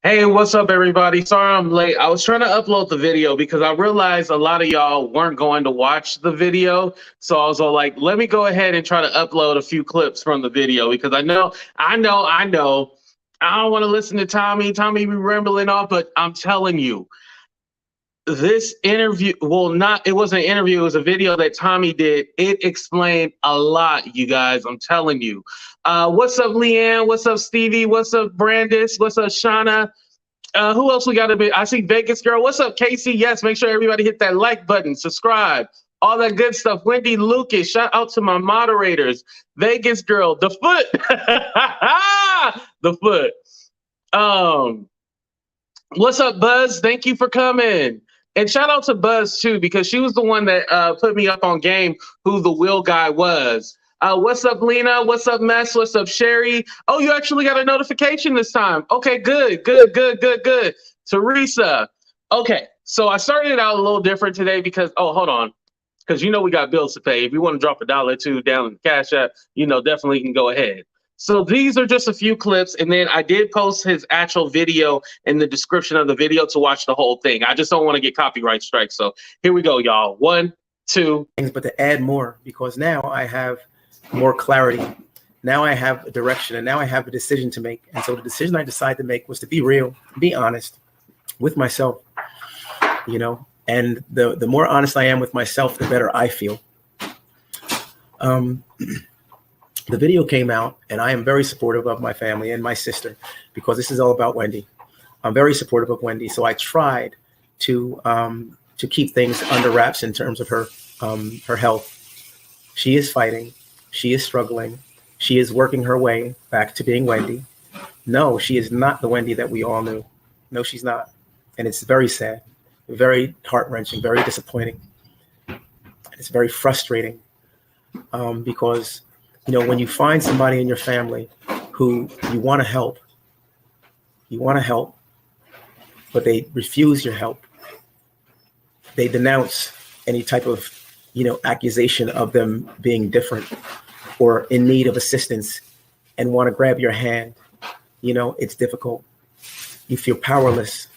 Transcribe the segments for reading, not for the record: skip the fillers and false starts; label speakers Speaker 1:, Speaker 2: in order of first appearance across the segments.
Speaker 1: Hey, what's up, everybody? Sorry I'm late. I was trying to upload the video because I realized a lot of y'all weren't going to watch the video. So I was all like, let me go ahead and try to upload a few clips from the video because I don't want to listen to Tommy be rambling off, but I'm telling you, this interview, it wasn't an interview, it was a video that Tommy did. It explained a lot, you guys. I'm telling you. What's up, Leanne? What's up, Stevie? What's up, Brandis? What's up, Shauna? Who else we got to be? I see Vegas Girl. What's up, Casey? Yes, make sure everybody hit that like button, subscribe, all that good stuff. Wendy Lucas, shout out to my moderators. Vegas Girl, the foot. The foot. What's up, Buzz? Thank you for coming. And shout out to Buzz too, because she was the one that put me up on game who the Will guy was. What's up, Lena? What's up, Mess? What's up, Sherry? Oh, you actually got a notification this time. Okay, good. Teresa. Okay, so I started it out a little different today because, hold on. Because we got bills to pay. If you want to drop $1 or $2 down in the Cash App, definitely can go ahead. So these are just a few clips, and then I did post his actual video in the description of the video to watch the whole thing. I just don't want to get copyright strikes. So here we go, y'all. 1, 2.
Speaker 2: But to add more, because now I have more clarity. Now I have a direction, and now I have a decision to make. And so the decision I decided to make was to be real, be honest with myself, and the more honest I am with myself, the better I feel. The video came out, and I am very supportive of my family and my sister because this is all about Wendy. I'm very supportive of Wendy, so I tried to keep things under wraps in terms of her health. She is fighting. She is struggling. She is working her way back to being Wendy. No, she is not the Wendy that we all knew. No, she's not. And it's very sad, very heart-wrenching, very disappointing. It's very frustrating because, when you find somebody in your family who you want to help, but they refuse your help. They denounce any type of, accusation of them being different or in need of assistance and want to grab your hand. It's difficult. You feel powerless.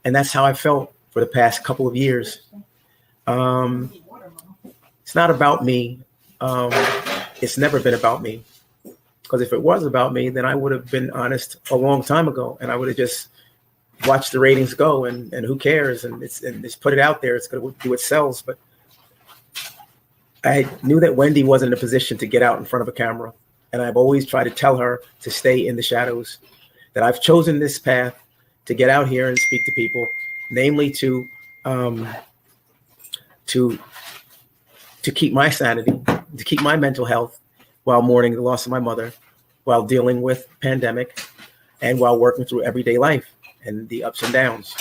Speaker 2: And that's how I felt for the past couple of years. It's not about me. It's never been about me. Because if it was about me, then I would have been honest a long time ago. And I would have just watched the ratings go and who cares? And it's put it out there. It's going to do what sells. But I knew that Wendy wasn't in a position to get out in front of a camera. And I've always tried to tell her to stay in the shadows, that I've chosen this path to get out here and speak to people, namely to keep my sanity, to keep my mental health while mourning the loss of my mother, while dealing with pandemic, and while working through everyday life and the ups and downs.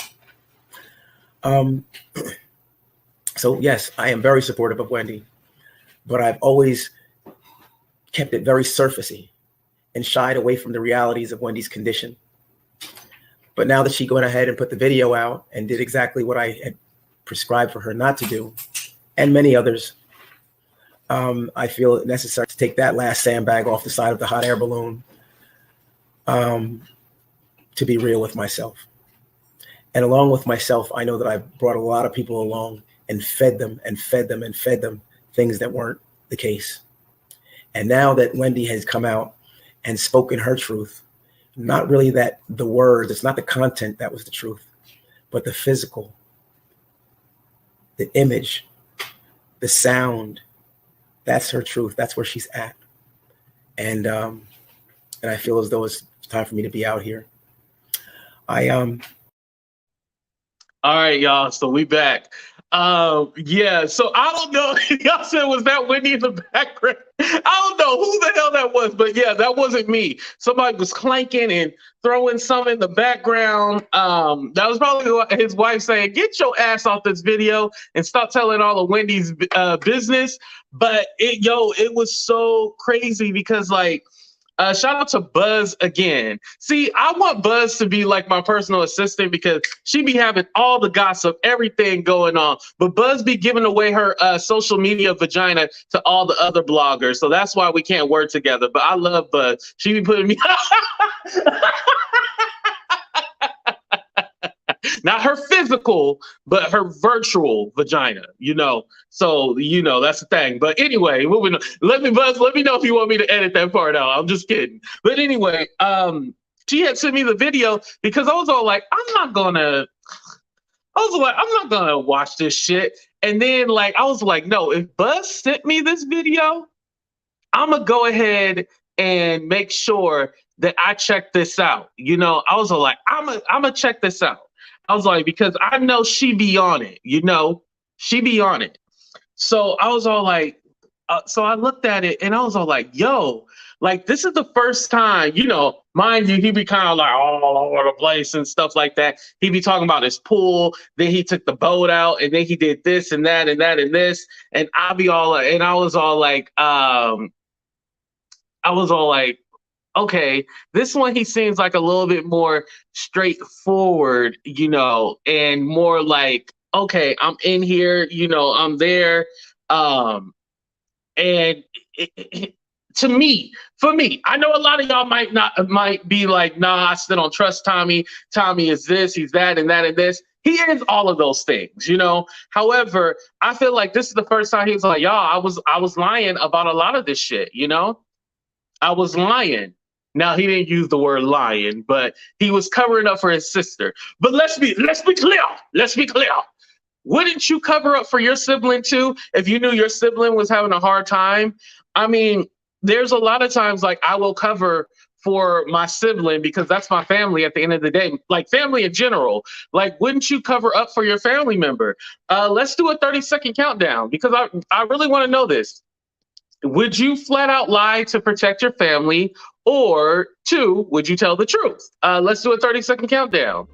Speaker 2: So yes, I am very supportive of Wendy, but I've always kept it very surfacey and shied away from the realities of Wendy's condition. But now that she went ahead and put the video out and did exactly what I had prescribed for her not to do, and many others, I feel it necessary to take that last sandbag off the side of the hot air balloon to be real with myself. And along with myself, I know that I've brought a lot of people along and fed them things that weren't the case. And now that Wendy has come out and spoken her truth, not really that the words, it's not the content that was the truth, but the physical, the image, the sound, that's her truth. That's where she's at. And I feel as though it's time for me to be out here.
Speaker 1: All right, y'all. So we back. Yeah, so I don't know. Y'all said, was that Wendy in the background? I don't know who the hell that was, but yeah, that wasn't me. Somebody was clanking and throwing some in the background. That was probably his wife saying, get your ass off this video and stop telling all of Wendy's business. But it was so crazy because shout out to Buzz again. See, I want Buzz to be like my personal assistant because she be having all the gossip, everything going on. But Buzz be giving away her social media vagina to all the other bloggers. So that's why we can't work together. But I love Buzz. She be putting me not her physical, but her virtual vagina, So, that's the thing. But anyway, moving on. Let me know if you want me to edit that part out. I'm just kidding. But anyway, she had sent me the video because I was all like, I'm not gonna watch this shit. And then I was like, no, if Buzz sent me this video, I'm gonna go ahead and make sure that I check this out. I was all like, I'm gonna check this out. I was like, because I know she be on it, she be on it. So I was all like, so I looked at it and I was all like, yo, this is the first time, mind you, he be kind of like all over the place and stuff like that. He be talking about his pool, then he took the boat out, and then he did this and that and that and this. And I was all like, okay, this one he seems like a little bit more straightforward, and more like, okay, I'm in here, I'm there. And for me, I know a lot of y'all might be like, nah, I still don't trust Tommy. Tommy is this, he's that, and that, and this. He is all of those things, However, I feel like this is the first time he was like, y'all, I was lying about a lot of this shit, I was lying. Now, he didn't use the word lying, but he was covering up for his sister. But let's be clear. Let's be clear. Wouldn't you cover up for your sibling too if you knew your sibling was having a hard time? I mean, there's a lot of times I will cover for my sibling because that's my family at the end of the day, family in general. Wouldn't you cover up for your family member? Let's do a 30-second countdown because I really want to know this. Would you flat out lie to protect your family? Or 2, would you tell the truth? Let's do a 30-second countdown.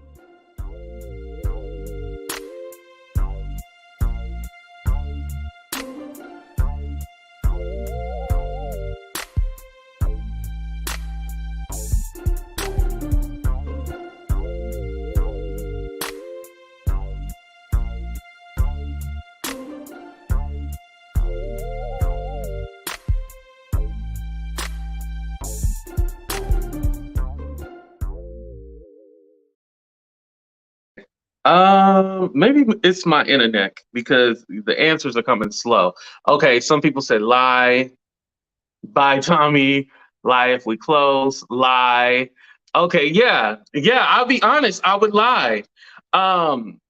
Speaker 1: Maybe it's my internet because the answers are coming slow. Okay, some people said lie. Bye, Tommy. Lie if we close. Lie. Okay, yeah. I'll be honest. I would lie. And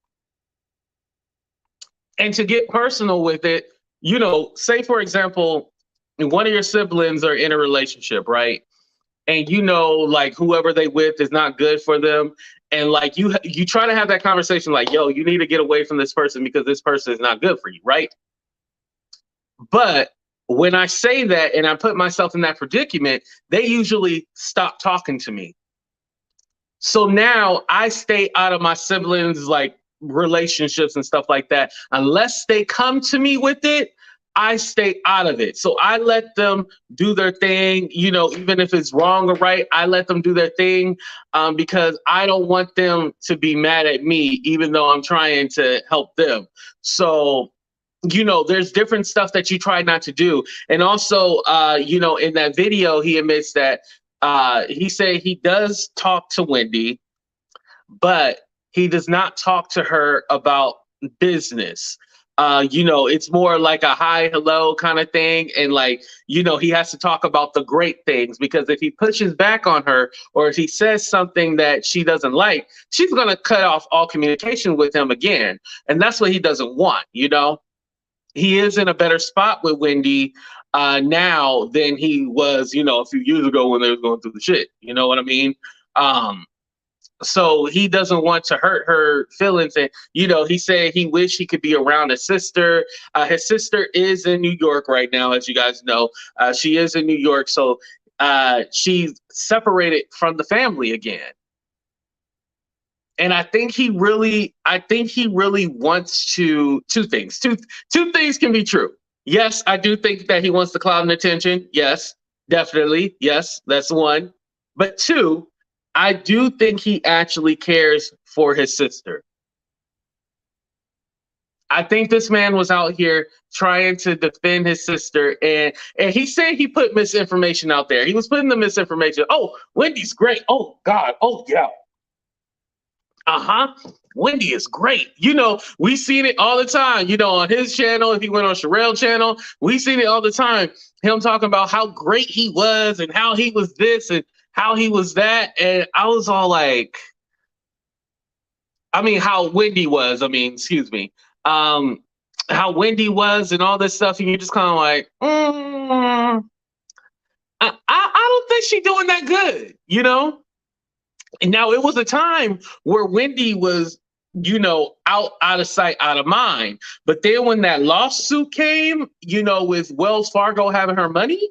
Speaker 1: to get personal with it, say for example, one of your siblings are in a relationship, right? And whoever they with is not good for them. And you try to have that conversation yo, you need to get away from this person because this person is not good for you, right? But when I say that and I put myself in that predicament, they usually stop talking to me. So now I stay out of my siblings relationships and stuff like that. Unless they come to me with it, I stay out of it. So I let them do their thing, even if it's wrong or right, I let them do their thing because I don't want them to be mad at me, even though I'm trying to help them. So, there's different stuff that you try not to do. And also, in that video, he admits that he said he does talk to Wendy, but he does not talk to her about business. It's more like a hi, hello kind of thing. And he has to talk about the great things because if he pushes back on her or if he says something that she doesn't like, she's going to cut off all communication with him again. And that's what he doesn't want. He is in a better spot with Wendy now than he was, a few years ago when they was going through the shit. You know what I mean? So he doesn't want to hurt her feelings. And, he said he wished he could be around his sister. His sister is in New York right now, as you guys know. She is in New York. So she's separated from the family again. And I think he really wants to, two things can be true. Yes, I do think that he wants the clout and attention. Yes, definitely. Yes, that's one. But 2, I do think he actually cares for his sister. I think this man was out here trying to defend his sister, and he said he put misinformation out there. He was putting the misinformation. Oh, Wendy's great. Oh, God. Oh, yeah. Wendy is great. You know, we seen it all the time, you know, on his channel. If he went on Sherelle's channel, we seen it all the time. Him talking about how great he was and how he was this and how he was that. And I was all like, I mean, how Wendy was, I mean, excuse me, how Wendy was and all this stuff. And you're just kind of like, I don't think she's doing that good, you know? And now it was a time where Wendy was, you know, out of sight, out of mind. But then when that lawsuit came, you know, with Wells Fargo having her money,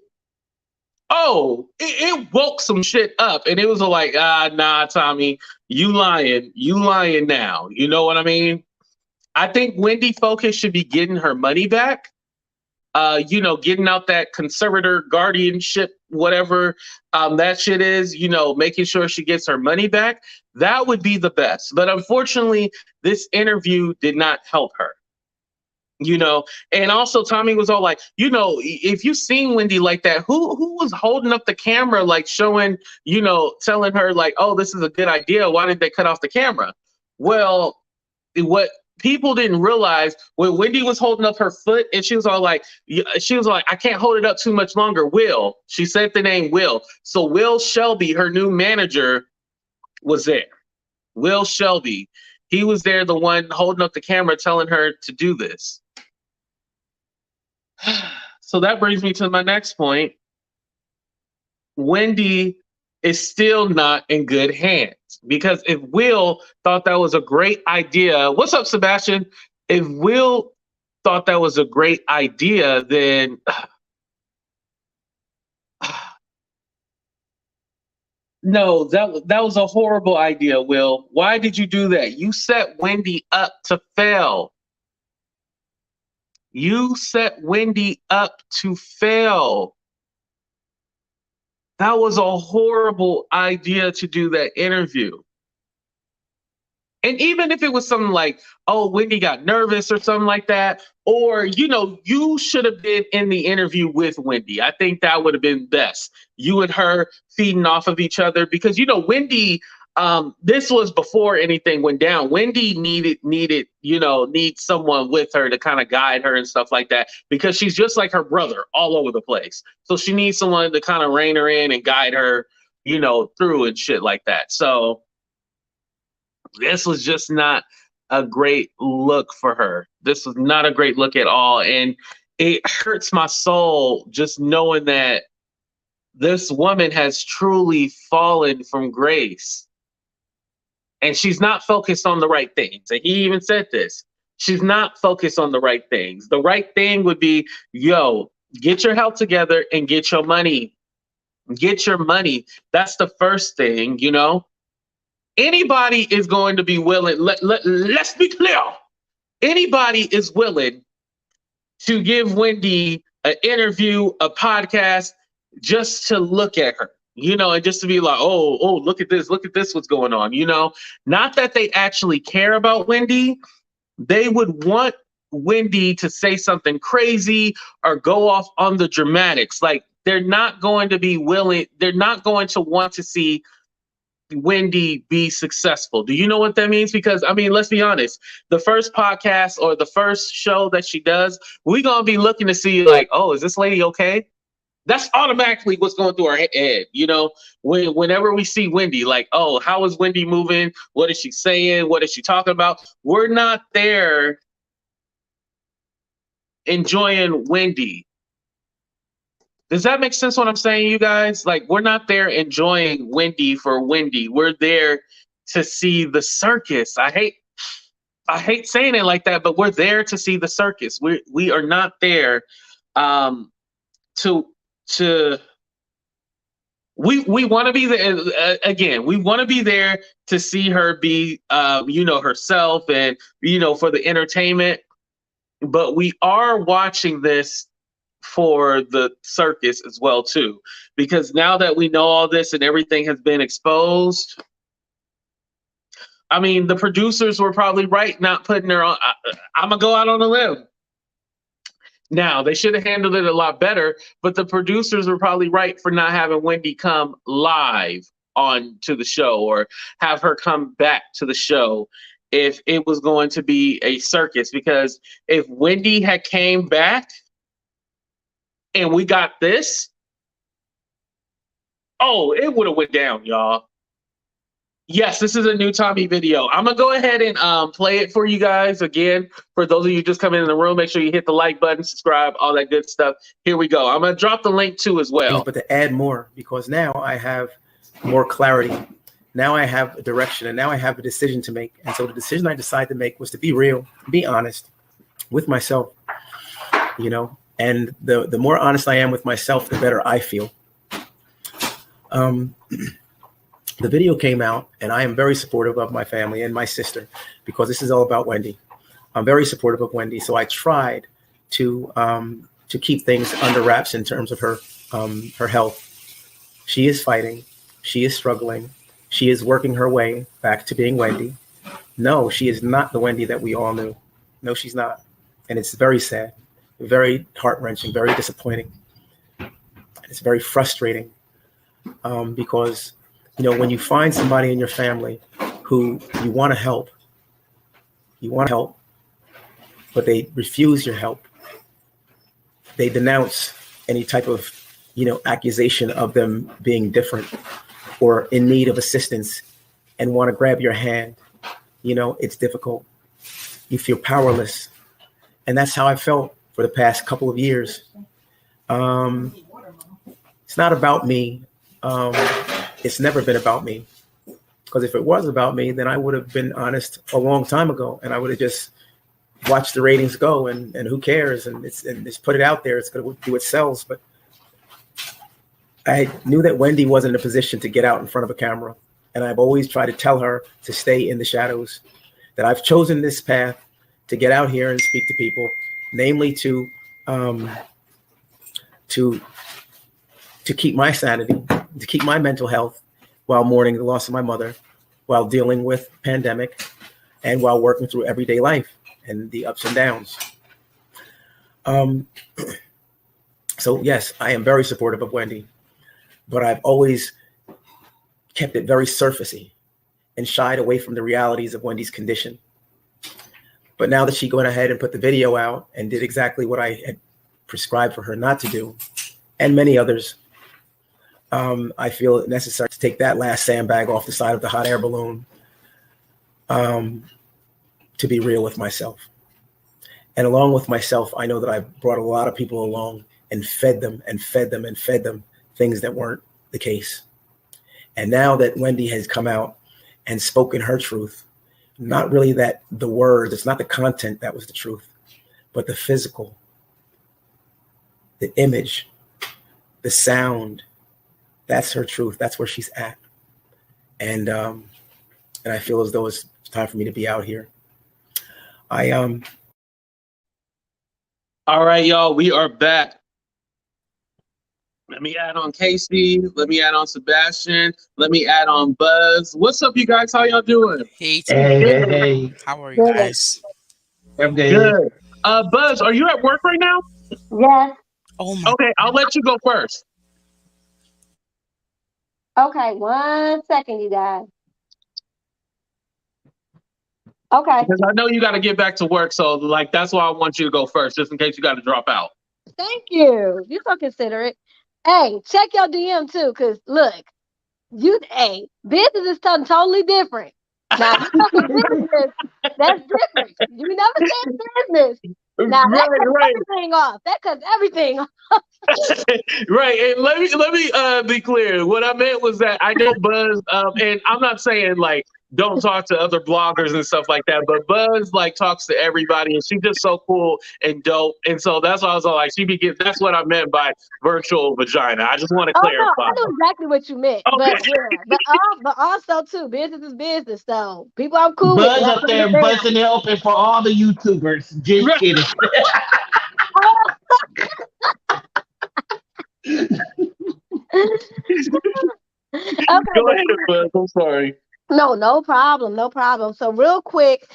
Speaker 1: oh, it woke some shit up. And it was like, nah, Tommy, you lying now. You know what I mean? I think Wendy Focus should be getting her money back. You know, getting out that conservator guardianship, whatever that shit is, you know, making sure she gets her money back. That would be the best. But unfortunately, this interview did not help her. You know, and also Tommy was all like, you know, if you seen Wendy like that, who was holding up the camera, like showing, you know, telling her like, oh, this is a good idea. Why didn't they cut off the camera? Well, what people didn't realize, when Wendy was holding up her foot and she was like, I can't hold it up too much longer. Will, she said the name Will. So Will Shelby, her new manager, was there. Will Shelby, he was there, the one holding up the camera, telling her to do this. So that brings me to my next point. Wendy is still not in good hands, because if Will thought that was a great idea, what's up, Sebastian? If Will thought that was a great idea, then no, that was a horrible idea, Will. Why did you do that? You set Wendy up to fail. You set Wendy up to fail. That was a horrible idea to do that interview. And even if it was something like, oh, Wendy got nervous or something like that, or, you know, you should have been in the interview with Wendy. I think that would have been best. You and her feeding off of each other, because, you know, Wendy, this was before anything went down. Wendy needs someone with her to kind of guide her and stuff like that, because she's just like her brother all over the place. So she needs someone to kind of rein her in and guide her, you know, through and shit like that. So this was just not a great look for her. This was not a great look at all. And it hurts my soul just knowing that this woman has truly fallen from grace. And she's not focused on the right things. And he even said this. She's not focused on the right things. The right thing would be, yo, get your health together and get your money. Get your money. That's the first thing, you know. Anybody is going to be willing, let's be clear. Anybody is willing to give Wendy an interview, a podcast, just to look at her, you know, and just to be like, oh, look at this, what's going on, you know. Not that they actually care about Wendy. They would want Wendy to say something crazy or go off on the dramatics. Like, they're not going to be willing, they're not going to want to see Wendy be successful. Do you know what that means? Because, I mean, let's be honest, the first podcast or the first show that she does, we're going to be looking to see like, oh, is this lady okay? That's automatically what's going through our head, you know, whenever we see Wendy, like, oh, how is Wendy moving? What is she saying? What is she talking about? We're not there enjoying Wendy. Does that make sense what I'm saying, you guys? Like, we're not there enjoying Wendy for Wendy. We're there to see the circus. I hate saying it like that, but we're there to see the circus. We are not there we want to be there again. We want to be there to see her be you know, herself, and, you know, for the entertainment. But we are watching this for the circus as well too, because now that we know all this and everything has been exposed, I mean, the producers were probably right not putting her on. I'm gonna go out on a limb. Now, they should have handled it a lot better, but the producers were probably right for not having Wendy come live on to the show or have her come back to the show if it was going to be a circus, because if Wendy had came back and we got this, oh, it would have went down, y'all. Yes, this is a new Tommy video. I'm gonna go ahead and play it for you guys again. For those of you just coming in the room, make sure you hit the like button, subscribe, all that good stuff. Here we go. I'm gonna drop the link too as well.
Speaker 2: But to add more, because now I have more clarity. Now I have a direction, and now I have a decision to make. And so the decision I decided to make was to be real, be honest with myself, you know. And the more honest I am with myself, the better I feel. The video came out, and I am very supportive of my family and my sister, because this is all about Wendy. I'm very supportive of Wendy, so I tried to keep things under wraps in terms of her health. She is fighting, she is struggling, she is working her way back to being Wendy. No, she is not the Wendy that we all knew. No, she's not, and it's very sad, very heart-wrenching, very disappointing. It's very frustrating because, you know, when you find somebody in your family who you want to help, but they refuse your help. They denounce any type of, you know, accusation of them being different or in need of assistance and want to grab your hand. You know, it's difficult. You feel powerless. And that's how I felt for the past couple of years. It's not about me. It's never been about me, because if it was about me, then I would have been honest a long time ago, and I would have just watched the ratings go, and who cares? And it's put it out there. It's going to do what sells. But I knew that Wendy wasn't in a position to get out in front of a camera, and I've always tried to tell her to stay in the shadows. That I've chosen this path to get out here and speak to people, namely to keep my sanity, to keep my mental health while mourning the loss of my mother, while dealing with pandemic, and while working through everyday life and the ups and downs. So yes, I am very supportive of Wendy, but I've always kept it very surfacey and shied away from the realities of Wendy's condition. But now that she went ahead and put the video out and did exactly what I had prescribed for her not to do, and many others, I feel it necessary to take that last sandbag off the side of the hot air balloon, to be real with myself. And along with myself, I know that I've brought a lot of people along and fed them things that weren't the case. And now that Wendy has come out and spoken her truth, not really that the words, it's not the content that was the truth, but the physical, the image, the sound, that's her truth. That's where she's at. And I feel as though it's time for me to be out here. All
Speaker 1: right, y'all, we are back. Let me add on Casey. Let me add on Sebastian. Let me add on Buzz. What's up, you guys? How y'all doing?
Speaker 3: Hey. How are you guys?
Speaker 4: I'm good.
Speaker 1: Buzz, are you at work right now?
Speaker 5: Yes.
Speaker 3: Oh my.
Speaker 1: Okay, I'll let you go first.
Speaker 5: Okay, 1 second, you guys. Okay.
Speaker 1: Because I know you got to get back to work, so like that's why I want you to go first, just in case you got to drop out.
Speaker 5: Thank you. You're so considerate. Hey, check your DM too, because look, business is something totally different. Now, you talking business, that's different. You never said business. Now, that cuts everything off. That cuts everything off.
Speaker 1: Right, and let me be clear. What I meant was that I know Buzz, and I'm not saying like don't talk to other bloggers and stuff like that, but Buzz like talks to everybody, and she's just so cool and dope. And so that's why I was all like, that's what I meant by virtual vagina. I just want to clarify.
Speaker 5: No, I know exactly what you meant,
Speaker 1: okay.
Speaker 5: but also too, business is business. So people, I'm cool
Speaker 4: Buzz
Speaker 5: with.
Speaker 4: Up there busting it open for all the YouTubers. Just kidding.
Speaker 5: Okay,
Speaker 1: go ahead, Buzz. I'm sorry.
Speaker 5: No problem. So real quick,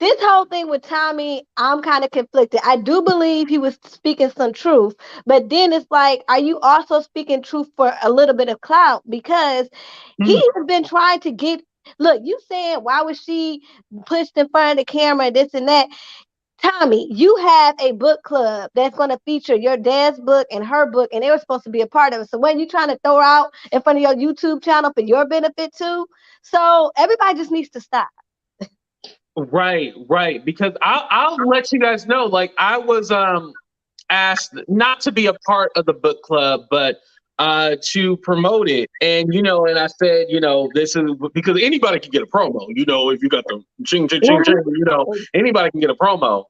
Speaker 5: this whole thing with Tommy, I'm kind of conflicted. I do believe he was speaking some truth, but then it's like, are you also speaking truth for a little bit of clout? Because he has been trying to get Look, you saying why was she pushed in front of the camera, this and that? Tommy, you have a book club that's going to feature your dad's book and her book, and they were supposed to be a part of it. So when you trying to throw out in front of your YouTube channel for your benefit too, so everybody just needs to stop.
Speaker 1: Right. Because I'll let you guys know. Like I was asked not to be a part of the book club, but to promote it. And and I said, this is because anybody can get a promo. If you got the ching ching ching ching, anybody can get a promo.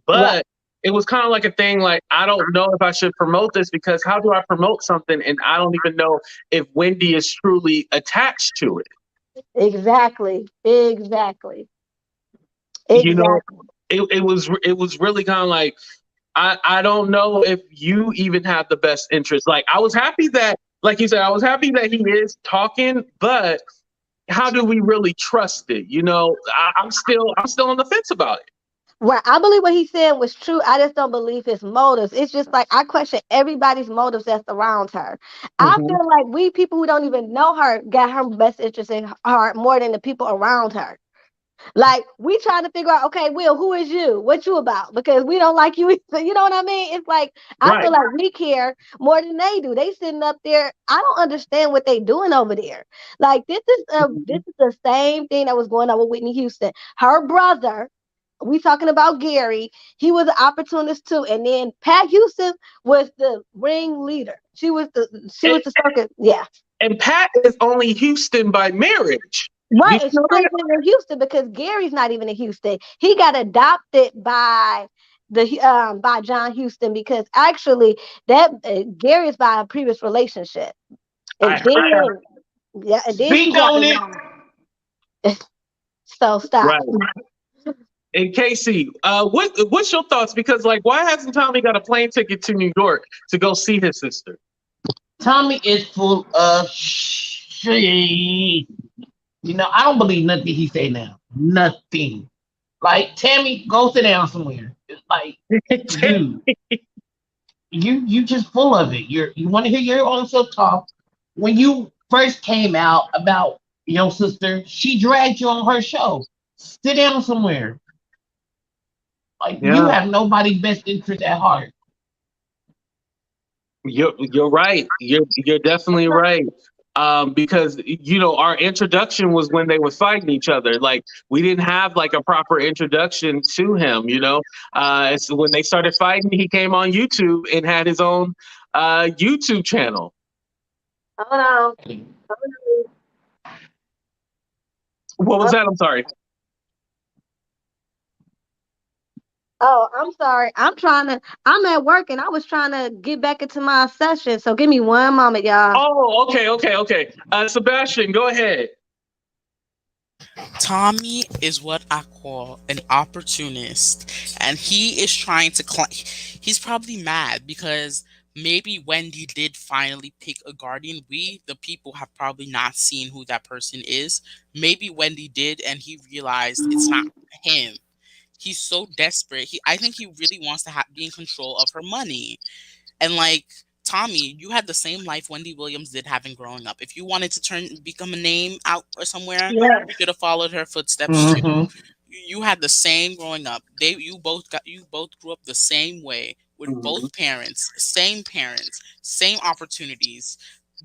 Speaker 1: But it was kind of like a thing. Like I don't know if I should promote this because how do I promote something and I don't even know if Wendy is truly attached to it.
Speaker 5: Exactly.
Speaker 1: It was really kind of like I don't know if you even have the best interest. Like I was happy that, like you said, I was happy that he is talking, but how do we really trust it? I'm still on the fence about it.
Speaker 5: Well, I believe what he said was true. I just don't believe his motives. It's just like I question everybody's motives that's around her. I feel like we people who don't even know her got her best interest in heart more than the people around her. Like we trying to figure out, okay, Will, who is you? What you about? Because we don't like you. You know what I mean? It's like I feel like we care more than they do. They sitting up there. I don't understand what they doing over there. Like this is the same thing that was going on with Whitney Houston. Her brother. We talking about Gary. He was an opportunist too, and then Pat Houston was the ring leader. She was the circus. Yeah.
Speaker 1: And Pat is only Houston by marriage.
Speaker 5: Right, and she's not even in Houston because Gary's not even in Houston. He got adopted by by John Houston because actually that Gary is by a previous relationship. And then
Speaker 4: Speak on it.
Speaker 5: So stop.
Speaker 1: Right. And Casey, what's your thoughts? Because why hasn't Tommy got a plane ticket to New York to go see his sister?
Speaker 4: Tommy is full of shit. I don't believe nothing he say now. Nothing. Like, Tammy, go sit down somewhere. It's like, dude, you just full of it. You want to hear your own self talk. When you first came out about your sister, she dragged you on her show. Sit down somewhere. Like you have nobody's best interest at heart.
Speaker 1: You're right. You're definitely right. Because our introduction was when they were fighting each other. Like we didn't have a proper introduction to him. So when they started fighting, he came on YouTube and had his own YouTube channel.
Speaker 5: Oh no.
Speaker 1: What was that? I'm sorry.
Speaker 5: Oh, I'm sorry. I'm at work and I was trying to get back into my session. So give me one moment, y'all.
Speaker 1: Oh, okay. Sebastian, go ahead.
Speaker 3: Tommy is what I call an opportunist, and he is trying to he's probably mad because maybe Wendy did finally pick a guardian. We, the people, have probably not seen who that person is. Maybe Wendy did, and he realized it's not him. He's so desperate. I think he really wants to be in control of her money. And Tommy, you had the same life Wendy Williams did having growing up. If you wanted to become a name out or somewhere, you should have followed her footsteps too. You had the same growing up. You both grew up the same way with both parents, same opportunities.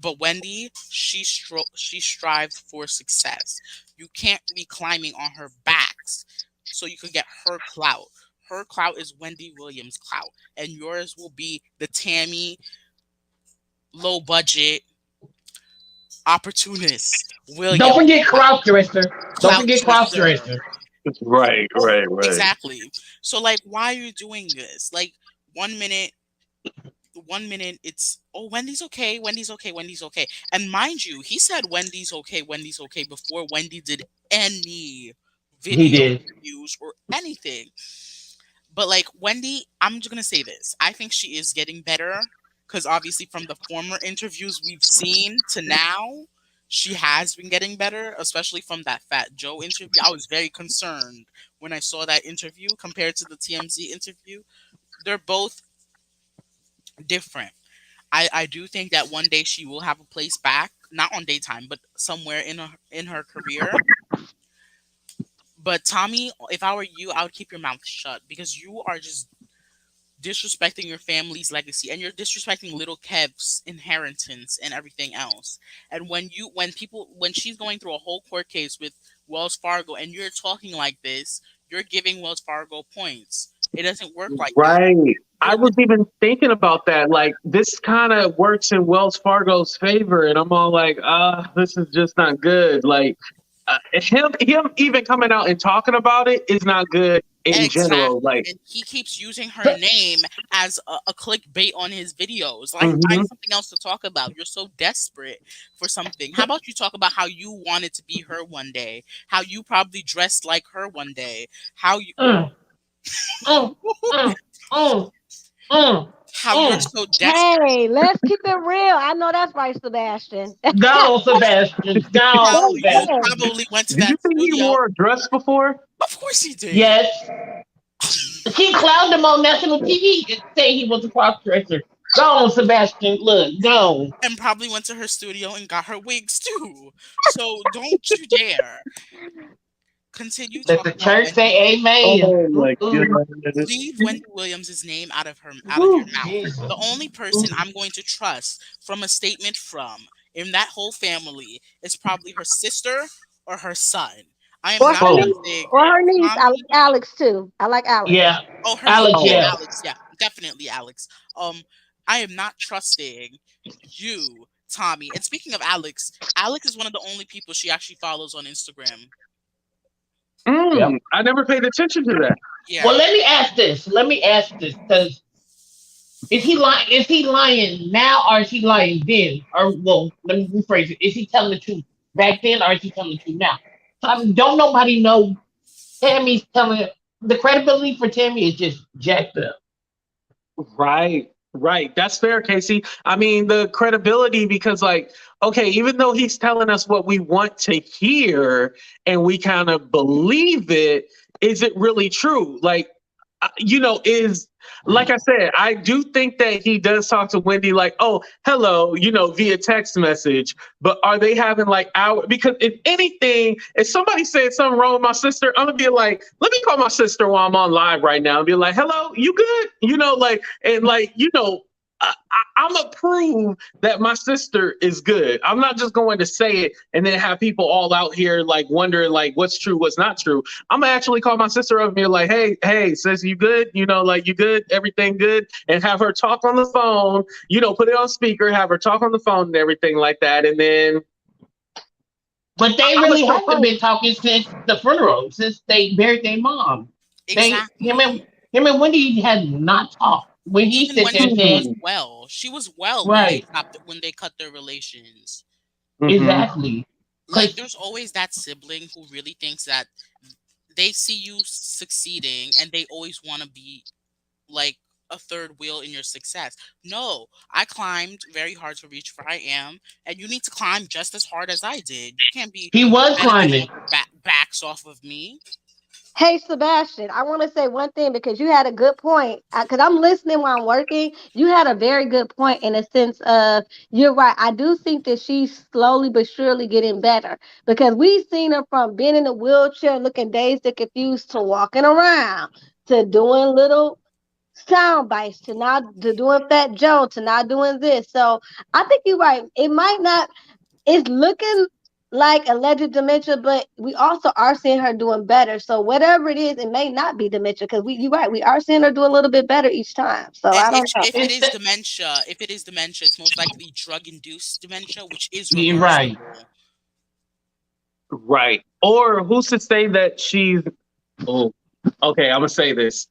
Speaker 3: But Wendy, she strived for success. You can't be climbing on her backs so you could get her clout. Her clout is Wendy Williams' clout, and yours will be the Tammy low budget opportunist Williams.
Speaker 4: Don't forget cross dresser.
Speaker 1: Right.
Speaker 3: Exactly. So why are you doing this? One minute it's Wendy's okay. And mind you, he said Wendy's okay before Wendy did any video reviews or anything. But Wendy, I'm just gonna say this. I think she is getting better because obviously from the former interviews we've seen to now, she has been getting better, especially from that Fat Joe interview. I was very concerned when I saw that interview compared to the TMZ interview. They're both different. I do think that one day she will have a place back not on daytime, but somewhere in her career. But Tommy, if I were you, I would keep your mouth shut because you are just disrespecting your family's legacy and you're disrespecting little Kev's inheritance and everything else. And when she's going through a whole court case with Wells Fargo and you're talking like this, you're giving Wells Fargo points. It doesn't work like that.
Speaker 1: Right. I
Speaker 3: You're
Speaker 1: was even thinking about that. Like, this kind of works in Wells Fargo's favor, and I'm all like, this is just not good. Like, him even coming out and talking about it is not good in general.
Speaker 3: Exactly.
Speaker 1: Like,
Speaker 3: And he keeps using her name as a clickbait on his videos. Like,
Speaker 1: mhm.
Speaker 3: find something else to talk about. You're so desperate for something. How about you talk about how you wanted to be her one day? How you probably dressed like her one day? How you
Speaker 4: Mm, mm, mm, mm, mm,
Speaker 3: how you're
Speaker 4: mm.
Speaker 3: so desperate?
Speaker 5: Hey, let's keep it real. I know that's right, Sebastian.
Speaker 4: Go, Sebastian. Go,
Speaker 3: How you
Speaker 4: Sebastian.
Speaker 3: probably went to
Speaker 1: Did you
Speaker 3: that
Speaker 1: think he
Speaker 3: studio.
Speaker 1: wore a dress before?
Speaker 3: Of course he did.
Speaker 4: Yes. She clowned him on national TV and say he was a cross dresser. Go on, Sebastian. Look, go.
Speaker 3: And probably went to her studio and got her wigs too. So don't you dare continue
Speaker 4: Let the
Speaker 3: talking about
Speaker 4: church
Speaker 3: Wendy.
Speaker 4: say amen.
Speaker 1: Oh my
Speaker 4: Mm-mm.
Speaker 1: god.
Speaker 3: Leave Wendy Williams' name out of your
Speaker 4: Woo,
Speaker 3: mouth.
Speaker 4: Jesus.
Speaker 3: The only person I'm going to trust from a statement from in that whole family is probably her sister or her son. I am
Speaker 5: Or
Speaker 3: not
Speaker 5: her
Speaker 4: Boom.
Speaker 5: niece.
Speaker 3: trusting
Speaker 5: Or her niece. I like
Speaker 3: Tommy.
Speaker 5: Alex too. I like Alex.
Speaker 4: Yeah.
Speaker 3: Oh, her niece.
Speaker 4: Alex,
Speaker 3: Yeah,
Speaker 1: Oh,
Speaker 4: yeah.
Speaker 3: Alex. Yeah, definitely Alex. I am not trusting you, Tommy. And speaking of Alex, Alex is one of the only people she actually follows on Instagram.
Speaker 4: Yep.
Speaker 1: I never paid attention to that.
Speaker 4: Well,
Speaker 3: Yeah,
Speaker 4: let me ask this. Let me ask this, because is he lying? Is he lying now, or is he lying then? Or well, let me rephrase it. Is he telling the truth back then, or is he telling the truth now? So, I mean, don't nobody know. Tammy's telling the credibility for Tammy is just jacked up.
Speaker 1: Right, right. That's fair, Casey. I mean, the credibility, because, like, okay, even though he's telling us what we want to hear and we kind of believe it, is it really true? Like, is like I said, I do think that he does talk to Wendy like, oh, hello, via text message. But are they having like our, because if anything, if somebody said something wrong with my sister, I'm gonna be like, let me call my sister while I'm on live right now and be like, hello, you good? I'm gonna prove that my sister is good. I'm not just going to say it and then have people all out here like wondering like what's true, what's not true. I'm gonna actually call my sister up and be like, hey, sis, you good? Like, you good? Everything good? And have her talk on the phone, put it on speaker, have her talk on the phone and everything like that. And then
Speaker 4: But they
Speaker 1: I'm
Speaker 4: really haven't
Speaker 1: excited.
Speaker 4: been talking since the funeral, since they buried their mom. They him and
Speaker 3: exactly.
Speaker 4: him and Wendy had not talked. When he
Speaker 3: Even
Speaker 4: sat
Speaker 3: when
Speaker 4: there and
Speaker 3: she was
Speaker 4: said,
Speaker 3: well, she was well
Speaker 4: right,
Speaker 3: when they cut their relations.
Speaker 1: Mm-hmm.
Speaker 4: exactly.
Speaker 3: Like,
Speaker 4: Because
Speaker 3: there's always that sibling who really thinks that they see you succeeding and they always want to be like a third wheel in your success. No, I climbed very hard to reach where I am, and you need to climb just as hard as I did. You can't be
Speaker 4: he was
Speaker 3: mad at me
Speaker 4: climbing.
Speaker 3: when your backs off of me.
Speaker 5: Hey, Sebastian, I want to say one thing because you had a good point. Because I'm listening while I'm working. You had a very good point in the sense of you're right. I do think that she's slowly but surely getting better because we've seen her from being in a wheelchair, looking dazed and confused, to walking around, to doing little sound bites, to doing Fat Joe, to not doing this. So I think you're right. It might not. It's looking like alleged dementia, but we also are seeing her doing better. So whatever it is, it may not be dementia because you're right, we are seeing her do a little bit better each time. So
Speaker 3: And
Speaker 5: I don't know.
Speaker 3: if it
Speaker 4: It's
Speaker 3: is dementia, it's most likely drug induced dementia, which is
Speaker 4: you're right.
Speaker 3: reversible.
Speaker 1: Right. Or who's to say that she's, oh, okay, I'm gonna say this.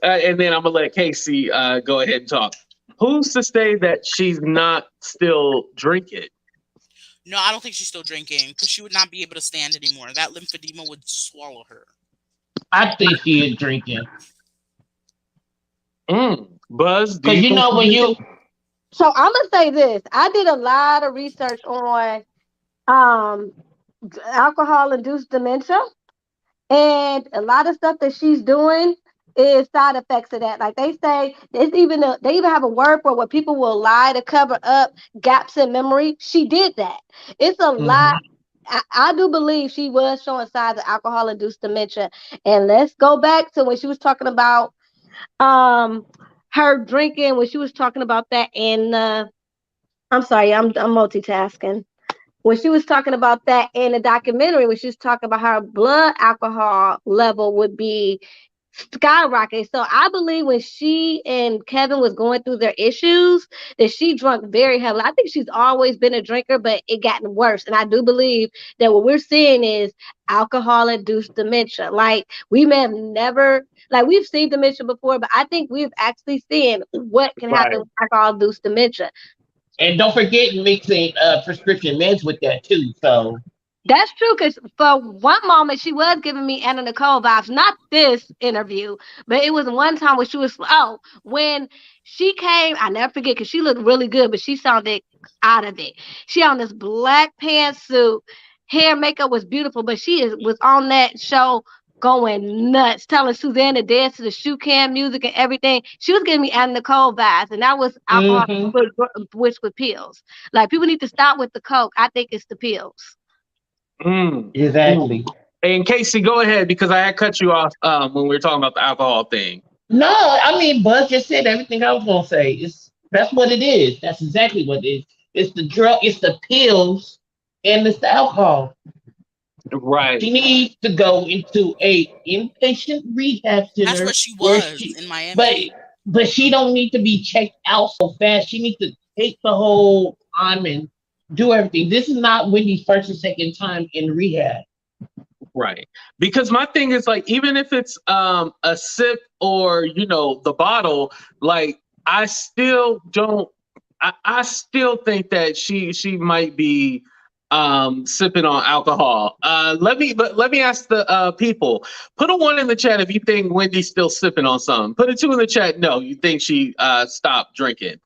Speaker 1: And then I'm gonna let Casey go ahead and talk. Who's to say that she's not still drinking?
Speaker 3: No, I don't think she's still drinking because she would not be able to stand anymore. That lymphedema would swallow her.
Speaker 4: I think she is drinking.
Speaker 1: Buzz, do
Speaker 4: Because
Speaker 1: you
Speaker 4: you
Speaker 1: think
Speaker 4: know when
Speaker 1: she's
Speaker 4: you
Speaker 1: drinking?
Speaker 5: So I'm gonna say this. I did a lot of research on um alcohol induced dementia and a lot of stuff that she's doing. is side effects of that. Like they say, they even have a word for where people will lie to cover up gaps in memory. She did that. It's a lot.
Speaker 4: Mm-hmm.
Speaker 5: I do believe she was showing signs of alcohol-induced dementia. And let's go back to when she was talking about um her drinking, when she was talking about that in I'm sorry, I'm multitasking. When she was talking about that in the documentary, when she was talking about her blood alcohol level would be skyrocketing. So I believe when she and Kevin was going through their issues, that she drunk very heavily. I think she's always been a drinker, but it gotten worse. And I do believe that what we're seeing is alcohol-induced dementia. Like we may have never, like we've seen dementia before, but I think we've actually seen what can happen
Speaker 1: Right.
Speaker 5: with alcohol-induced dementia.
Speaker 4: And don't forget mixing prescription meds with that too. So
Speaker 5: That's true, because for one moment she was giving me Anna Nicole vibes. Not this interview, but it was one time when she was, when she came, I never forget, because she looked really good, but she sounded out of it. She on this black pantsuit, hair, makeup was beautiful, but was on that show going nuts, telling Suzanne to dance to the shoe cam music and everything. She was giving me Anna Nicole vibes, and that was alcohol
Speaker 4: hmm
Speaker 5: with pills. Like people need to stop with the coke. I think it's the pills.
Speaker 1: Mm. Mm.
Speaker 4: exactly.
Speaker 1: And Casey, go ahead because I had cut you off when we were talking about the alcohol thing.
Speaker 4: No, I mean Buzz just said everything I was gonna say. It's That's what it is. That's exactly what it is. It's the drug, it's the pills, and it's the alcohol.
Speaker 1: Right.
Speaker 4: She needs to go into a inpatient rehab
Speaker 3: That's
Speaker 4: center
Speaker 3: where she
Speaker 4: where
Speaker 3: was
Speaker 4: she
Speaker 3: in
Speaker 4: but
Speaker 3: Miami.
Speaker 4: but she don't need to be checked out so fast. She needs to take the whole time and do everything. This is not Wendy's first or second time in rehab.
Speaker 1: Right. Because my thing is like even if it's a sip or the bottle, like I still don't I still think that she might be sipping on alcohol. Let me ask the people. Put a 1 in the chat if you think Wendy's still sipping on something. Put a 2 in the chat. No, you think she stopped drinking.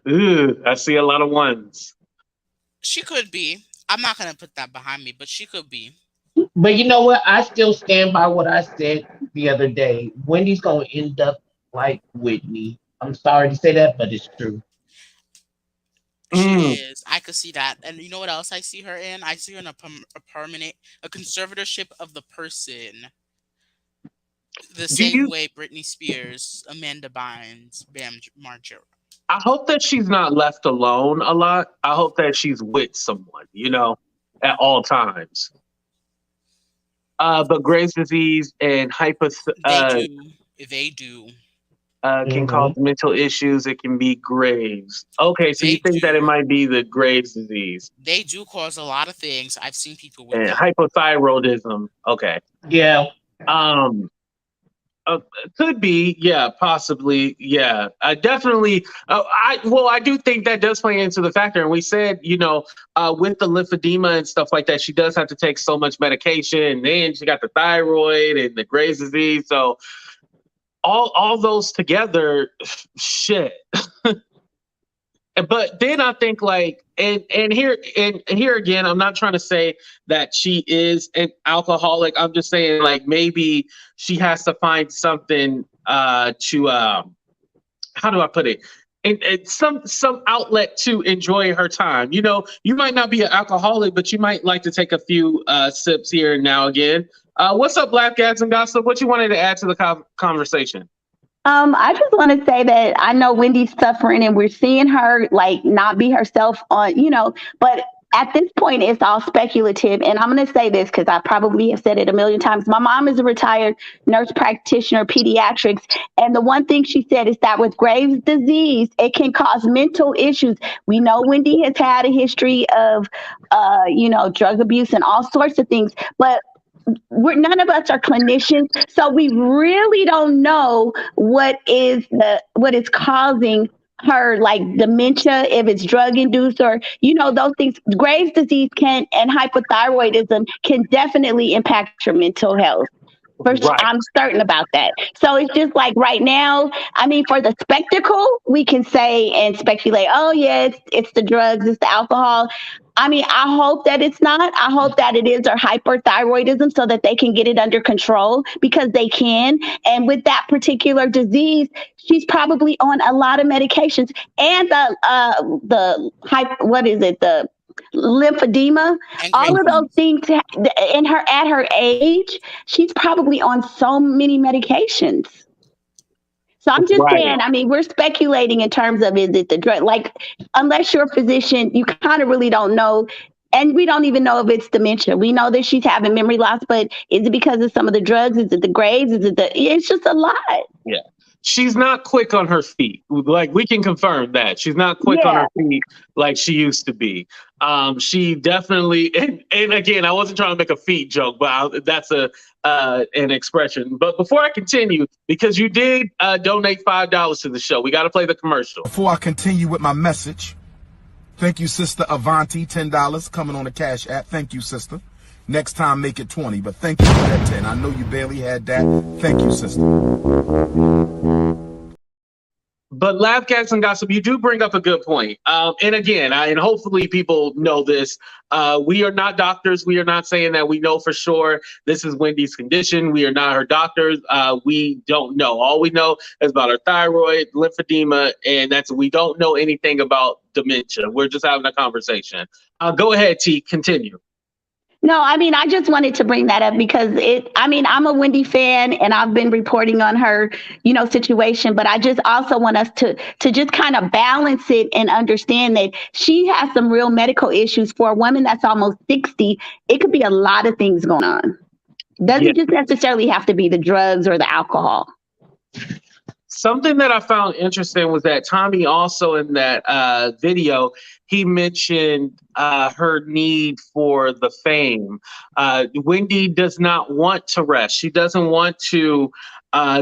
Speaker 1: Ooh, I see a lot of ones.
Speaker 3: She could be. I'm not gonna put that behind me, but she could be.
Speaker 4: But you know what? I still stand by what I said the other day. Wendy's gonna end up like Whitney. I'm sorry to say that, but it's true.
Speaker 3: She
Speaker 1: Mm.
Speaker 3: is. I could see that. And you know what else I see her in? I see her in a permanent, a conservatorship of the person. The
Speaker 1: Do
Speaker 3: same
Speaker 1: you
Speaker 3: way Britney Spears, Amanda Bynes, Bam Margera.
Speaker 1: I hope that she's not left alone a lot. I hope that she's with someone, at all times. But Graves' disease and
Speaker 3: They do. They do.
Speaker 1: can cause
Speaker 4: hmm
Speaker 1: mental issues. It can be Graves. Okay, so you
Speaker 3: They
Speaker 1: think that it
Speaker 3: do.
Speaker 1: might be the Graves' disease
Speaker 3: They do cause a lot of things. I've seen people with
Speaker 1: and
Speaker 3: them.
Speaker 1: hypothyroidism. Okay.
Speaker 4: Yeah.
Speaker 1: Um, Uh, could be, yeah, possibly, yeah. I definitely, I do think that does play into the factor. And we said, with the lymphedema and stuff like that, she does have to take so much medication. And then she got the thyroid and the Graves' disease. So all those together, shit. But then I think like and here again, I'm not trying to say that she is an alcoholic. I'm just saying like maybe she has to find something to how do I put it? And some outlet to enjoy her time. You might not be an alcoholic, but you might like to take a few sips here and now again. What's up, Black Gads and Gossip? What you wanted to add to the conversation?
Speaker 6: I just want to say that I know Wendy's suffering and we're seeing her like not be herself but at this point it's all speculative. And I'm going to say this because I probably have said it a million times. My mom is a retired nurse practitioner, pediatrics. And the one thing she said is that with Graves' disease, it can cause mental issues. We know Wendy has had a history of, drug abuse and all sorts of things. But none of us are clinicians, so we really don't know what is causing her, like dementia, if it's drug induced, or those things. Graves' disease and hypothyroidism can definitely impact your mental health.
Speaker 1: Right.
Speaker 6: I'm certain about that. So it's just like right now, I mean, for the spectacle, we can say and speculate, oh yeah, it's the drugs, it's the alcohol. I mean, I hope that it's not. I hope that it is her hyperthyroidism so that they can get it under control, because they can. And with that particular disease, she's probably on a lot of medications, and what is it? The lymphedema,
Speaker 3: And
Speaker 6: all of those
Speaker 3: Graves.
Speaker 6: things in her at her age, she's probably on so many medications. So I'm just
Speaker 1: Right.
Speaker 6: saying, I mean, we're speculating in terms of, is it the drug? Like, unless you're a physician, you kind of really don't know. And we don't even know if it's dementia. We know that she's having memory loss, but is it because of some of the drugs? Is it the Graves? It's just a lot.
Speaker 1: Yeah. She's not quick on her feet. Like, we can confirm that. She's not quick on
Speaker 6: Yeah.
Speaker 1: her feet like she used to be. She definitely, and again, I wasn't trying to make a feet joke, but that's an expression. But before I continue, because you did donate $5 to the show, we got to play the commercial.
Speaker 7: Before I continue with my message, thank you, Sister Avanti, $10 coming on the Cash App. Thank you, sister. Next time, make it 20, but thank you for that 10. I know you barely had that. Thank you, sister.
Speaker 1: But Laugh, Gas, and Gossip, you do bring up a good point. And again, and hopefully people know this, we are not doctors. We are not saying that we know for sure this is Wendy's condition. We are not her doctors. We don't know. All we know is about her thyroid, lymphedema, and we don't know anything about dementia. We're just having a conversation. Go ahead, T, continue.
Speaker 6: No, I mean, I just wanted to bring that up because I'm a Wendy fan and I've been reporting on her, situation, but I just also want us to just kind of balance it and understand that she has some real medical issues. For a woman that's almost 60. It could be a lot of things going on. Doesn't just necessarily have to be the drugs or the alcohol.
Speaker 1: Something that I found interesting was that Tommy also in that video, he mentioned her need for the fame. Wendy does not want to rest. She doesn't want to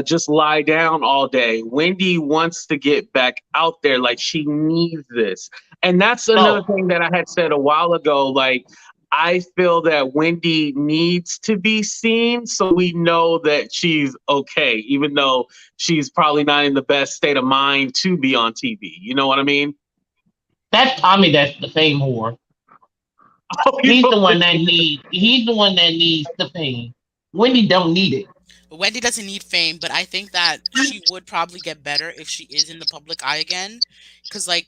Speaker 1: just lie down all day. Wendy wants to get back out there. Like, she needs this. And that's another thing that I had said a while ago. Like, I feel that Wendy needs to be seen so we know that she's okay, even though she's probably not in the best state of mind to be on TV. You know what I mean?
Speaker 4: That's Tommy. That's the fame whore.
Speaker 1: Oh,
Speaker 4: He's the one that needs the fame. Wendy don't need it.
Speaker 3: Wendy doesn't need fame, but I think that she would probably get better if she is in the public eye again. Because, like,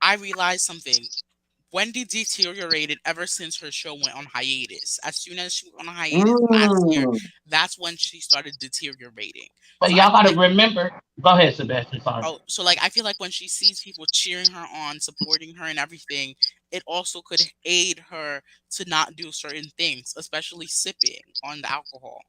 Speaker 3: I realized something. Wendy deteriorated ever since her show went on hiatus. As soon as she went on hiatus last year, that's when she started deteriorating.
Speaker 4: But
Speaker 3: So
Speaker 4: y'all got to remember. Go ahead, Sebastian. Sorry.
Speaker 3: So like, I feel like when she sees people cheering her on, supporting her and everything, it also could aid her to not do certain things, especially sipping on the alcohol.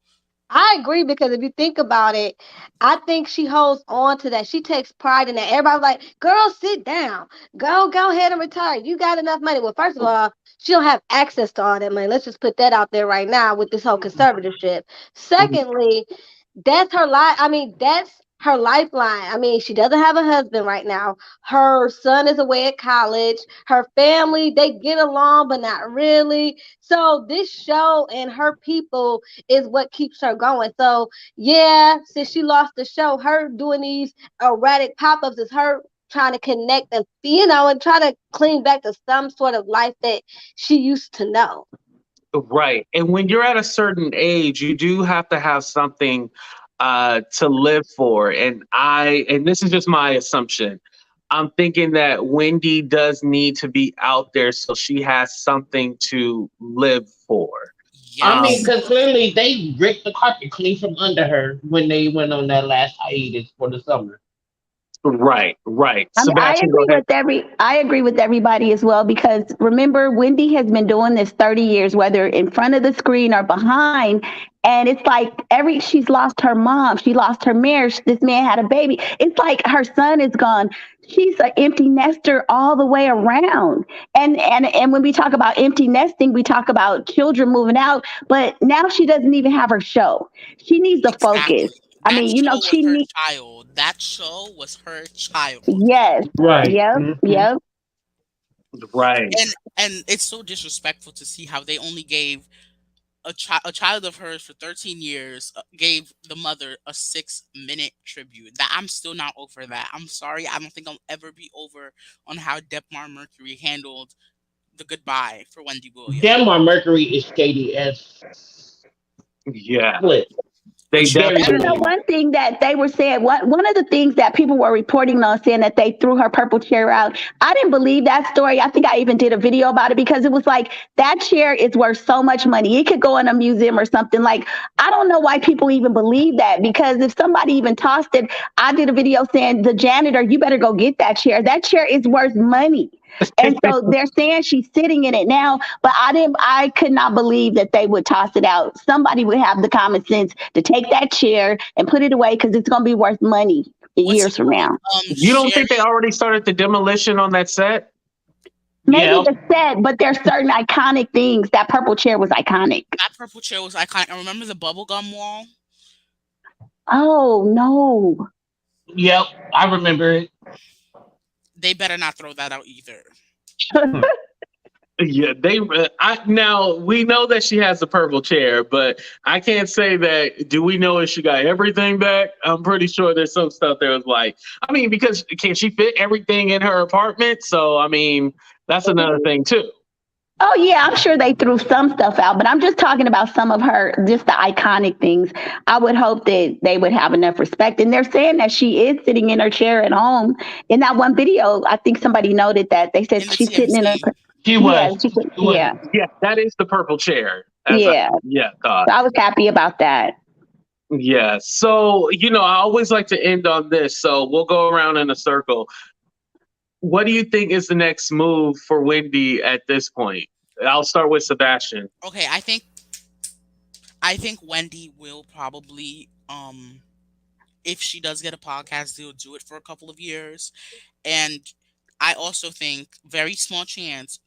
Speaker 5: I agree, because if you think about it, I think she holds on to that. She takes pride in that. Everybody's like, girl, sit down. Go ahead and retire. You got enough money. Well, first of all, she don't have access to all that money. Let's just put that out there right now with this whole conservatorship. Secondly, that's her life. I mean, that's her lifeline. I mean, she doesn't have a husband right now. Her son is away at college. Her family, they get along, but not really. So this show and her people is what keeps her going. So yeah, since she lost the show, her doing these erratic pop-ups is her trying to connect and and try to clean back to some sort of life that she used to know.
Speaker 1: Right. And when you're at a certain age, you do have to have something to live for. And this is just my assumption. I'm thinking that Wendy does need to be out there so she has something to live for.
Speaker 3: Yes.
Speaker 4: I mean, because clearly they ripped the carpet clean from under her when they went on that last hiatus for the summer.
Speaker 1: Right, right.
Speaker 6: I mean,
Speaker 1: Sebastian, go ahead.
Speaker 6: I agree with everybody as well, because remember, Wendy has been doing this 30 years, whether in front of the screen or behind. And it's like she's lost her mom, she lost her marriage. This man had a baby. It's like her son is gone. She's an empty nester all the way around. And when we talk about empty nesting, we talk about children moving out. But now she doesn't even have her show. She needs to
Speaker 3: Exactly.
Speaker 6: focus. I
Speaker 3: That
Speaker 6: mean,
Speaker 3: show was
Speaker 6: she
Speaker 3: her
Speaker 6: needs.
Speaker 3: child. That show was her child.
Speaker 6: Yes.
Speaker 1: Right.
Speaker 6: Yep. Yep.
Speaker 1: Right.
Speaker 3: And it's so disrespectful to see how they only gave a child of hers for 13 years, gave the mother a 6-minute tribute. That I'm still not over that. I'm sorry. I don't think I'll ever be over on how Depmar Mercury handled the goodbye for Wendy Williams.
Speaker 4: Denmark Mercury is shady as
Speaker 1: Yeah.
Speaker 4: split.
Speaker 1: They
Speaker 4: Very
Speaker 6: And you know,
Speaker 1: definitely.
Speaker 6: one thing that they were saying, one of the things that people were reporting on, saying that they threw her purple chair out. I didn't believe that story. I think I even did a video about it, because it was like, that chair is worth so much money. It could go in a museum or something. Like, I don't know why people even believe that, because if somebody even tossed it, I did a video saying, the janitor, you better go get that chair. That chair is worth money. And so they're saying she's sitting in it now, but I could not believe that they would toss it out. Somebody would have the common sense to take that chair and put it away, because it's going to be worth money
Speaker 3: What's
Speaker 6: years from now.
Speaker 1: You don't
Speaker 3: Sherry?
Speaker 1: think they already started the demolition on that set?
Speaker 6: Maybe
Speaker 4: Yeah.
Speaker 6: the set, but there's certain iconic things. That purple chair was iconic.
Speaker 3: That purple chair was iconic. I remember the bubblegum wall.
Speaker 6: Oh, no.
Speaker 4: Yep. I remember it.
Speaker 3: They better not throw that out either.
Speaker 1: Yeah, now we know that she has the purple chair, but I can't say that. Do we know if she got everything back? I'm pretty sure there's some stuff that was like, I mean, because can she fit everything in her apartment? So, I mean, that's another thing too.
Speaker 6: Oh, yeah, I'm sure they threw some stuff out, but I'm just talking about some of just the iconic things. I would hope that they would have enough respect. And they're saying that she is sitting in her chair at home. In that one video, I think somebody noted that they said
Speaker 3: In the
Speaker 6: she's sitting in her.
Speaker 3: TMZ.
Speaker 4: She
Speaker 6: Yeah,
Speaker 4: was.
Speaker 6: yeah,
Speaker 1: Yeah, that is the purple chair.
Speaker 6: yeah.
Speaker 1: Thought.
Speaker 6: So I was happy about that.
Speaker 1: Yeah. So, I always like to end on this. So we'll go around in a circle. What do you think is the next move for Wendy at this point? I'll start with Sebastian.
Speaker 3: Okay, I think Wendy will probably, if she does get a podcast deal, do it for a couple of years. And I also think, very small chance,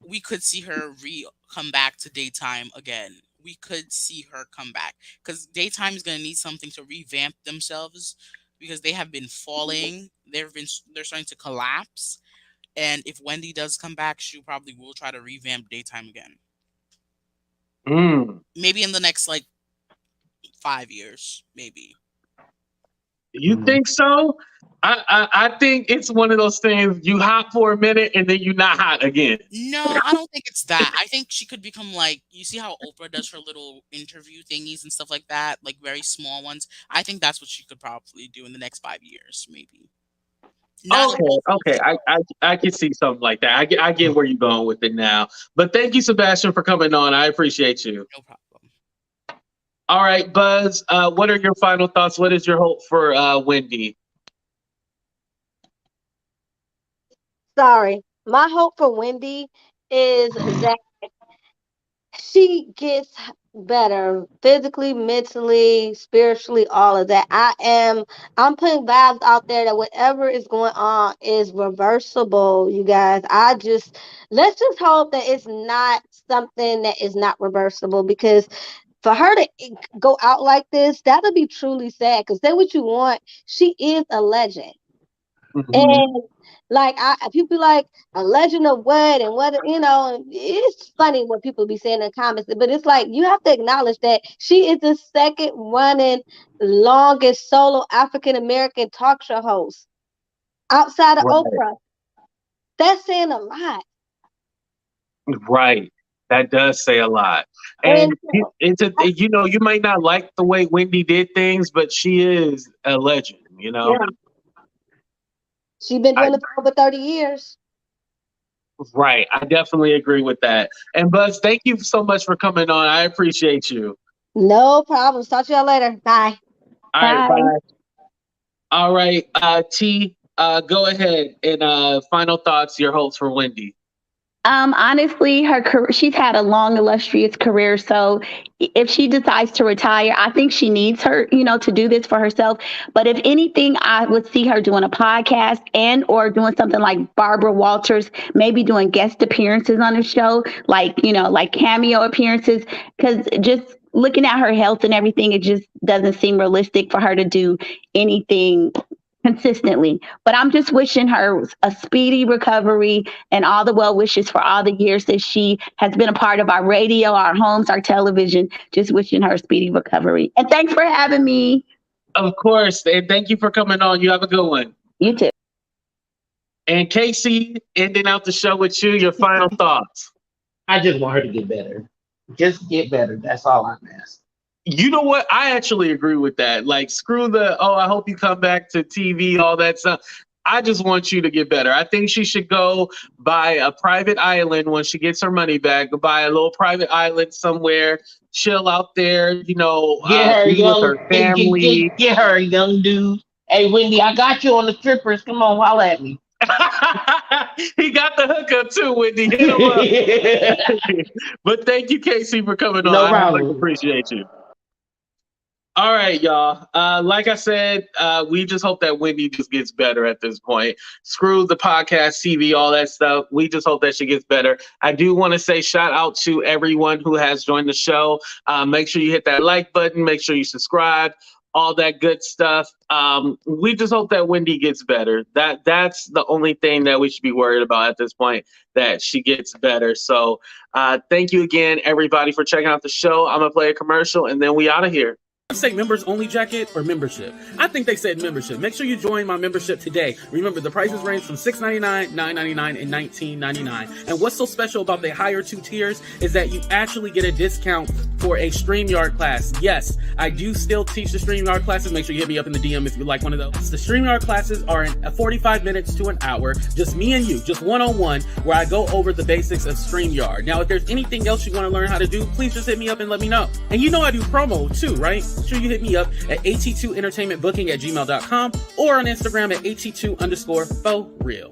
Speaker 3: we could see her come back to daytime again. We could see her come back, because daytime is going to need something to revamp themselves, because they have been falling. They're starting to collapse. And if Wendy does come back, she probably will try to revamp daytime again. Maybe in the next 5 years, maybe.
Speaker 1: You think so? I think it's one of those things, you hot for a minute and then you not hot again.
Speaker 3: No, I don't think it's that. I think she could become you see how Oprah does her little interview thingies and stuff like that, very small ones. I think that's what she could probably do in the next 5 years, maybe. Not
Speaker 1: Okay. I can see something like that. I get where you're going with it now. But thank you, Sebastian, for coming on. I appreciate you.
Speaker 3: no problem.
Speaker 1: All right, Buzz. What are your final thoughts? What is your hope for Wendy?
Speaker 5: Sorry. My hope for Wendy is that she gets better physically, mentally, spiritually, all of that. I'm putting vibes out there that whatever is going on is reversible, you guys. Let's just hope that it's not something that is not reversible, because for her to go out like this, that'll be truly sad. Because say what you want, she is a legend.
Speaker 1: Mhm.
Speaker 5: And people be like, a legend of what and what, it's funny what people be saying in the comments, but it's like, you have to acknowledge that she is the second running longest solo African American talk show host outside of
Speaker 1: Right.
Speaker 5: Oprah. That's saying a lot.
Speaker 1: Right. That does say a lot. And you might not like the way Wendy did things, but she is a legend,
Speaker 5: Yeah. She's been doing it for over 30 years.
Speaker 1: Right. I definitely agree with that. And Buzz, thank you so much for coming on. I appreciate you.
Speaker 5: No problem. Talk to y'all later. Bye.
Speaker 1: All right,
Speaker 6: Bye.
Speaker 1: bye. All right, T, go ahead and final thoughts, your hopes for Wendy.
Speaker 6: Honestly, she's had a long, illustrious career. So if she decides to retire, I think she needs her, to do this for herself. But if anything, I would see her doing a podcast or doing something like Barbara Walters, maybe doing guest appearances on the show, like cameo appearances, because just looking at her health and everything, it just doesn't seem realistic for her to do anything consistently. But I'm just wishing her a speedy recovery and all the well wishes for all the years that she has been a part of our radio, our homes, our television. Just wishing her a speedy recovery. And thanks for having me.
Speaker 1: Of course. And thank you for coming on. You have a good one.
Speaker 6: You too.
Speaker 1: And Casey, ending out the show with you, your final thoughts.
Speaker 4: I just want her to get better. Just get better. That's all I'm asking.
Speaker 1: You know what? I actually agree with that. Like, screw I hope you come back to TV, all that stuff. I just want you to get better. I think she should go buy a private island when she gets her money back, buy a little private island somewhere, chill out there,
Speaker 4: get her young,
Speaker 1: with her family.
Speaker 4: Get her a young dude. Hey, Wendy, I got you on the strippers. Come on, holler at me.
Speaker 1: He got the hookup too, Wendy. Hit him up. But thank you, Casey, for coming on.
Speaker 4: No problem.
Speaker 1: I appreciate you. All right, y'all. Like I said, we just hope that Wendy just gets better at this point. Screw the podcast, TV, all that stuff. We just hope that she gets better. I do want to say shout out to everyone who has joined the show. Make sure you hit that like button. Make sure you subscribe. All that good stuff. We just hope that Wendy gets better. That's the only thing that we should be worried about at this point, that she gets better. So thank you again, everybody, for checking out the show. I'm going to play a commercial and then we out of here.
Speaker 8: Say members only jacket or membership? I think they said membership. Make sure you join my membership today. Remember, the prices range from $6.99, $9.99, and $19.99. And what's so special about the higher two tiers is that you actually get a discount for a StreamYard class. Yes, I do still teach the StreamYard classes. Make sure you hit me up in the DM if you like one of those. The StreamYard classes are in 45 minutes to an hour, just me and you, just one-on-one, where I go over the basics of StreamYard. Now, if there's anything else you want to learn how to do, please just hit me up and let me know. And you know I do promo too, right? Make sure you hit me up at at2entertainmentbooking@gmail.com or on Instagram at at2_for real.